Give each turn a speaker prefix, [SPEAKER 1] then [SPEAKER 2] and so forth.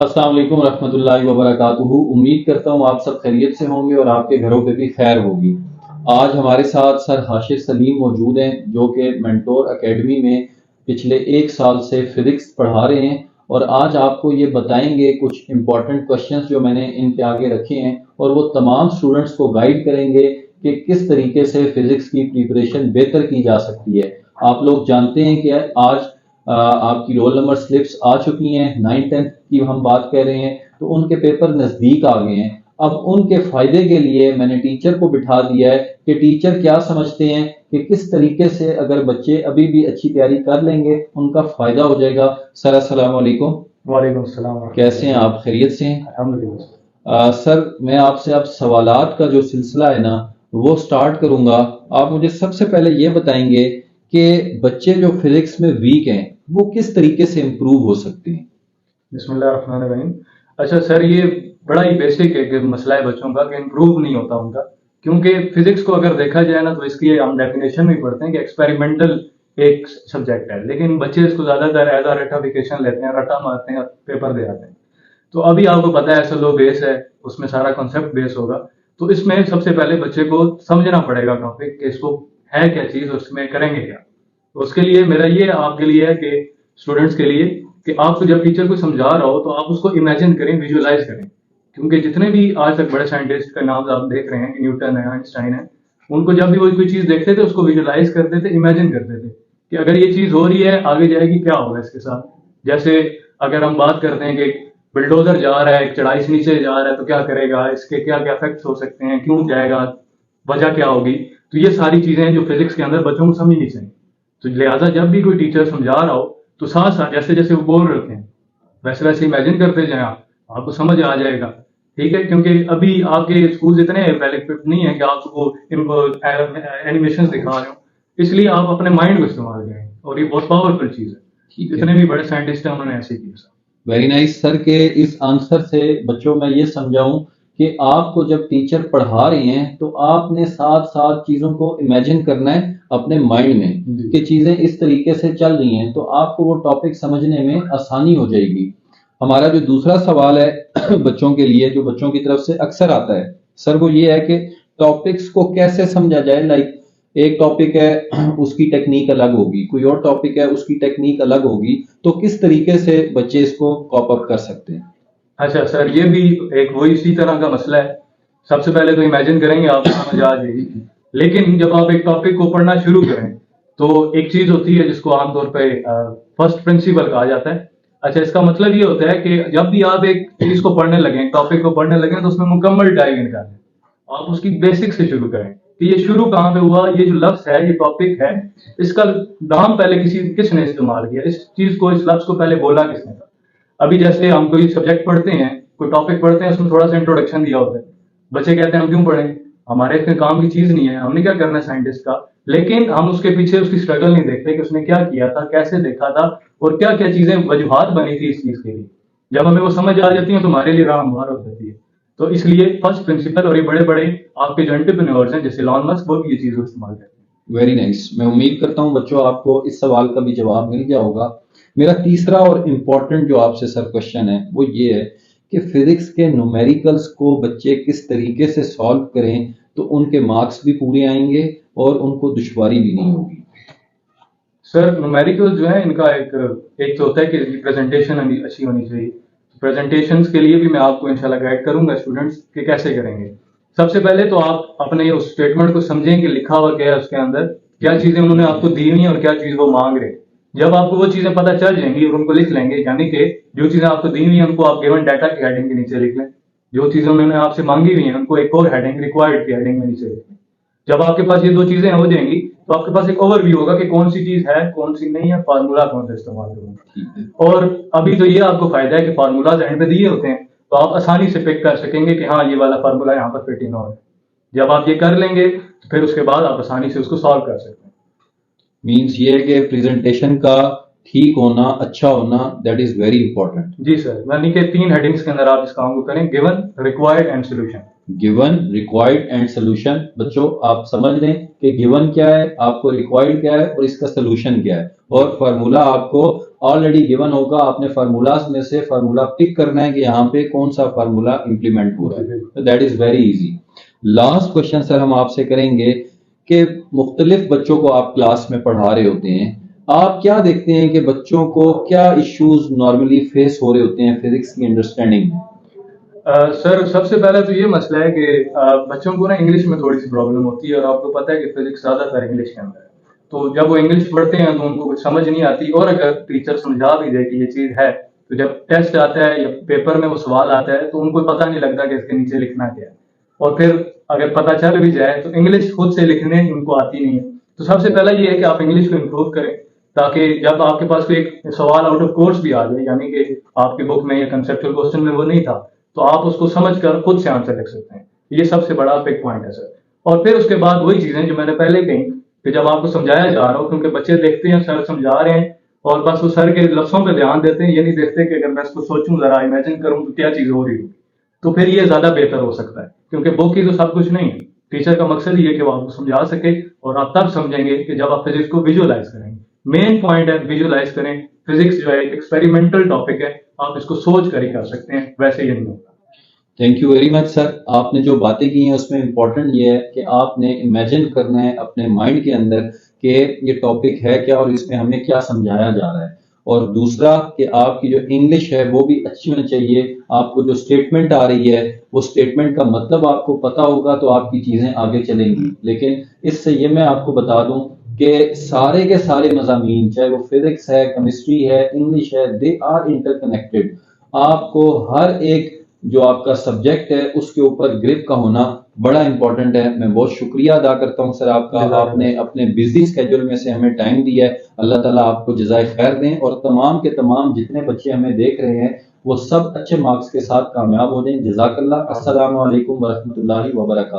[SPEAKER 1] अस्सलाम वालेकुम रहमतुल्लाहि व बरकातुहू। उम्मीद करता हूँ आप सब खैरियत से होंगे और आपके घरों पे भी खैर होगी। आज हमारे साथ सर हाशिर सलीम मौजूद हैं, जो कि मेंटोर एकेडमी में पिछले 1 साल से फिजिक्स पढ़ा रहे हैं और आज आपको ये बताएंगे कुछ इंपॉर्टेंट क्वेश्चंस जो मैंने इनके आगे रखे हैं और वो तमाम स्टूडेंट्स को गाइड करेंगे कि किस तरीके से फिजिक्स की प्रिपरेशन बेहतर की जा सकती है। आप लोग जानते हैं कि आज आपकी रोल नंबर स्लिप्स आ चुकी हैं, 9th-10th की हम बात कर रहे हैं, तो उनके पेपर नज़दीक आ गए हैं। अब उनके फ़ायदे के लिए मैंने टीचर को बिठा दिया है कि टीचर क्या समझते हैं कि किस तरीके से अगर बच्चे अभी भी अच्छी तैयारी कर लेंगे उनका फ़ायदा हो जाएगा। सर अस्सलाम वालेकुम।
[SPEAKER 2] वालेकुम सलाम।
[SPEAKER 1] कैसे हैं आप, खैरियत से हैं?
[SPEAKER 2] अल्हम्दुलिल्लाह।
[SPEAKER 1] सर मैं आपसे अब सवालात का जो सिलसिला है ना वो स्टार्ट करूंगा। आप मुझे सबसे पहले ये बताएंगे कि बच्चे जो फिजिक्स में वीक हैं वो किस तरीके से इम्प्रूव हो सकते हैं।
[SPEAKER 2] बिस्मिल्लाहिर्रहमानिर्रहीम। अच्छा सर, ये बड़ा ही बेसिक एक मसला है बच्चों का कि इम्प्रूव नहीं होता उनका, क्योंकि फिजिक्स को अगर देखा जाए ना तो इसकी हम डेफिनेशन भी पढ़ते हैं कि एक्सपेरिमेंटल एक सब्जेक्ट है, लेकिन बच्चे इसको ज्यादातर एज अ रटाफिकेशन लेते हैं, रटा मारते हैं, पेपर दे आते हैं। तो अभी आपको पता है ऐसा लो बेस है, उसमें सारा कॉन्सेप्ट बेस होगा। तो इसमें सबसे पहले बच्चे को समझना पड़ेगा टॉपिक कि इसको है क्या चीज और इसमें करेंगे क्या। तो उसके लिए मेरा ये आपके लिए है कि स्टूडेंट्स के लिए कि आपको जब टीचर को समझा रहा हो तो आप उसको इमेजिन करें, विजुअलाइज करें। क्योंकि जितने भी आज तक बड़े साइंटिस्ट का नाम आप देख रहे हैं, न्यूटन है, आइंस्टाइन है, उनको जब भी वो कोई चीज देखते थे उसको विजुअलाइज करते थे, इमेजिन करते थे कि अगर ये चीज हो रही है आगे जाएगी क्या होगा इसके साथ। जैसे अगर हम बात करते हैं कि बिल्डोजर जा रहा है, एक चढ़ाई से नीचे जा रहा है, तो क्या करेगा, इसके क्या क्या इफेक्ट्स हो सकते हैं, क्यों जाएगा, वजह क्या होगी। तो ये सारी चीजें जो फिजिक्स के अंदर बच्चों को समझनी चाहिए। तो लिहाजा जब भी कोई टीचर समझा रहा हो तो साथ साथ जैसे जैसे वो बोल रहे हैं वैसे वैसे इमेजिन करते जाए, आपको समझ आ जाएगा। ठीक है, क्योंकि अभी आपके स्कूल इतने वेल इक्विप्ड नहीं है कि आपको एनिमेशन दिखा रहे हो, इसलिए आप अपने माइंड को इस्तेमाल करें और ये बहुत पावरफुल चीज है।
[SPEAKER 1] ठीक है,
[SPEAKER 2] जितने भी बड़े साइंटिस्ट हैं उन्होंने ऐसे किया।
[SPEAKER 1] वेरी नाइस सर के इस आंसर से बच्चों मैं ये समझाऊं कि आपको जब टीचर पढ़ा रहे हैं तो आपने साथ साथ चीजों को इमेजिन करना है अपने माइंड में कि चीजें इस तरीके से चल रही हैं, तो आपको वो टॉपिक समझने में आसानी हो जाएगी। हमारा जो दूसरा सवाल है बच्चों के लिए, जो बच्चों की तरफ से अक्सर आता है सर, वो ये है कि टॉपिक्स को कैसे समझा जाए। लाइक एक टॉपिक है उसकी टेक्निक अलग होगी, कोई और टॉपिक है उसकी टेक्निक अलग होगी, तो किस तरीके से बच्चे इसको कॉप अप कर सकते हैं।
[SPEAKER 2] अच्छा सर, ये भी एक वही इसी तरह का मसला है। सबसे पहले तो इमेजिन करेंगे, आपको समझ आ जाएगी। लेकिन जब आप एक टॉपिक को पढ़ना शुरू करें तो एक चीज होती है जिसको आमतौर पे फर्स्ट प्रिंसिपल कहा जाता है। अच्छा, इसका मतलब ये होता है कि जब भी आप एक चीज को पढ़ने लगें, टॉपिक को पढ़ने लगें, तो उसमें मुकम्मल डाइव निकालें। आप उसकी बेसिक से शुरू करें कि ये शुरू कहाँ पे हुआ, ये जो लफ्ज है, ये टॉपिक है, इसका नाम पहले किसने इस्तेमाल किया, इस चीज को, इस लफ्ज को पहले बोला किसने था। अभी जैसे हम कोई सब्जेक्ट पढ़ते हैं, कोई टॉपिक पढ़ते हैं, उसमें थोड़ा सा इंट्रोडक्शन दिया होता है। बच्चे कहते हैं हम क्यों पढ़ें, हमारे इतने काम की चीज नहीं है, हमने क्या करना है साइंटिस्ट का। लेकिन हम उसके पीछे उसकी स्ट्रगल नहीं देखते कि उसने क्या किया था, कैसे देखा था, और क्या क्या चीजें वजूहात बनी थी इस चीज के लिए। जब हमें वो समझ आ जाती है तो हमारे लिए राह हमवार हो जाती है। तो इसलिए फर्स्ट प्रिंसिपल, और ये बड़े बड़े आपके जो एंटरप्रेन्योर्स हैं जैसे इलॉन मस्क, वो भी ये चीज को इस्तेमाल करते हैं।
[SPEAKER 1] Very nice. मैं उम्मीद करता हूं बच्चों आपको इस सवाल का भी जवाब मिल गया होगा। मेरा तीसरा और इम्पोर्टेंट जो आपसे सर क्वेश्चन है वो ये है कि फिजिक्स के न्यूमेरिकल्स को बच्चे किस तरीके से सॉल्व करें तो उनके मार्क्स भी पूरे आएंगे और उनको दुश्वारी भी नहीं होगी।
[SPEAKER 2] सर, न्यूमेरिकल जो है इनका एक तो होता है कि प्रेजेंटेशन अच्छी होनी चाहिए। प्रेजेंटेशंस के लिए भी मैं आपको इंशाल्लाह गाइड करूंगा स्टूडेंट्स कि कैसे करेंगे। सबसे पहले तो आप अपने उस स्टेटमेंट को समझें कि लिखा हुआ क्या है उसके अंदर, क्या चीजें उन्होंने आपको दी हुई हैं और क्या चीज वो मांग रहे हैं। जब आपको वो चीजें पता चल जाएंगी और उनको लिख लेंगे, यानी कि जो चीजें आपको दी हुई हैं उनको आप गिवन डाटा की हेडिंग के नीचे लिख लें, जो चीजें उन्होंने आपसे मांगी हुई हैं उनको एक और हेडिंग, रिक्वायर्ड की हेडिंग में नीचे लिख लें। जब आपके पास ये दो चीजें हो जाएंगी तो आपके पास एक ओवरव्यू होगा कि कौन सी चीज है, कौन सी नहीं है, फार्मूला कौन सा इस्तेमाल करूंगा। और अभी तो ये आपको फायदा है कि फार्मूलाज एंड पे दिए होते हैं, तो आप आसानी से पिक कर सकेंगे कि हाँ ये वाला फार्मूला यहाँ पर फिटिंग हो। जब आप ये कर लेंगे तो फिर उसके बाद आप आसानी से उसको सॉल्व कर सकते हैं।
[SPEAKER 1] मीन्स ये है कि प्रेजेंटेशन का ठीक होना, अच्छा होना, दैट इज वेरी इंपॉर्टेंट।
[SPEAKER 2] जी सर, यानी कि 3 हेडिंग्स के अंदर आप इस काम को करें, given, required and solution.
[SPEAKER 1] Given, required and solution. बच्चों आप समझ लें कि गिवन क्या है, आपको रिक्वायर्ड क्या है और इसका सोल्यूशन क्या है, और फार्मूला आपको ऑलरेडी गिवन होगा, आपने फार्मूलाज में से फार्मूला पिक करना है कि यहाँ पे कौन सा फार्मूला इंप्लीमेंट हो रहा है। That is very easy. Last question sir हम आपसे करेंगे कि मुख्तलिफ बच्चों को आप क्लास में पढ़ा रहे होते हैं, आप क्या देखते हैं कि बच्चों को क्या इश्यूज नॉर्मली फेस हो रहे होते हैं फिजिक्स की अंडरस्टैंडिंग में?
[SPEAKER 2] सर सबसे पहले तो ये मसला है कि बच्चों को ना इंग्लिश में थोड़ी सी प्रॉब्लम होती है, और आपको पता है कि फिजिक्स ज़्यादातर इंग्लिश के अंदर है। तो जब वो इंग्लिश पढ़ते हैं तो उनको कुछ समझ नहीं आती, और अगर टीचर समझा भी दे कि ये चीज़ है, तो जब टेस्ट आता है या पेपर में वो सवाल आता है तो उनको पता नहीं लगता कि इसके नीचे लिखना क्या है। और फिर अगर पता चल भी जाए तो इंग्लिश खुद से लिखने उनको आती नहीं है। तो सबसे पहला ये है कि आप इंग्लिश को इम्प्रूव करें, ताकि जब आपके पास कोई एक सवाल आउट ऑफ कोर्स भी आ जाए, यानी कि आपकी बुक में या कंसेप्चुअल क्वेश्चन में वो नहीं था, तो आप उसको समझकर खुद से आंसर लिख सकते हैं। ये सबसे बड़ा पिक पॉइंट है सर। और फिर उसके बाद वही चीजें जो मैंने पहले कही कि जब आपको समझाया जा रहा हो, क्योंकि बच्चे देखते हैं सर समझा रहे हैं और बस वो सर के लफ्जों पे ध्यान देते हैं, ये नहीं देखते कि अगर मैं इसको सोचूं, जरा इमेजिन करूं तो क्या चीज हो रही होगी। तो फिर ये ज्यादा बेहतर हो सकता है, क्योंकि बुक की तो सब कुछ नहीं है। टीचर का मकसद ये है कि वो आपको समझा सके, और आप तब समझेंगे कि जब आप फिजिक्स को विजुअलाइज करेंगे। मेन पॉइंट है विजुअलाइज करें। फिजिक्स जो है एक्सपेरिमेंटल टॉपिक है, आप इसको सोच कर ही कर सकते हैं, वैसे ये नहीं होगा।
[SPEAKER 1] Thank you very much sir. आपने जो बातें की हैं उसमें इम्पोर्टेंट ये है कि आपने इमेजिन करना है अपने माइंड के अंदर कि ये टॉपिक है क्या और इसमें हमें क्या समझाया जा रहा है। और दूसरा कि आपकी जो इंग्लिश है वो भी अच्छी होनी चाहिए। आपको जो स्टेटमेंट आ रही है वो स्टेटमेंट का मतलब आपको पता होगा तो आपकी चीज़ें आगे चलेंगी। लेकिन इससे ये मैं आपको बता दूं कि सारे के सारे मज़ामीन, चाहे वो फिजिक्स है, केमिस्ट्री है, इंग्लिश है, दे आर इंटरकनेक्टेड। आपको हर एक जो आपका सब्जेक्ट है उसके ऊपर ग्रिप का होना बड़ा इंपॉर्टेंट है। मैं बहुत शुक्रिया अदा करता हूं सर आपका, आपने अपने बिजी स्केड्यूल में से हमें टाइम दिया है। अल्लाह ताला आपको जज़ाए खैर दें, और तमाम के तमाम जितने बच्चे हमें देख रहे हैं वो सब अच्छे मार्क्स के साथ कामयाब हो जाएं। जज़ाकल्लाह। अस्सलामु अलैकुम व रहमतुल्लाहि व बरकातहू।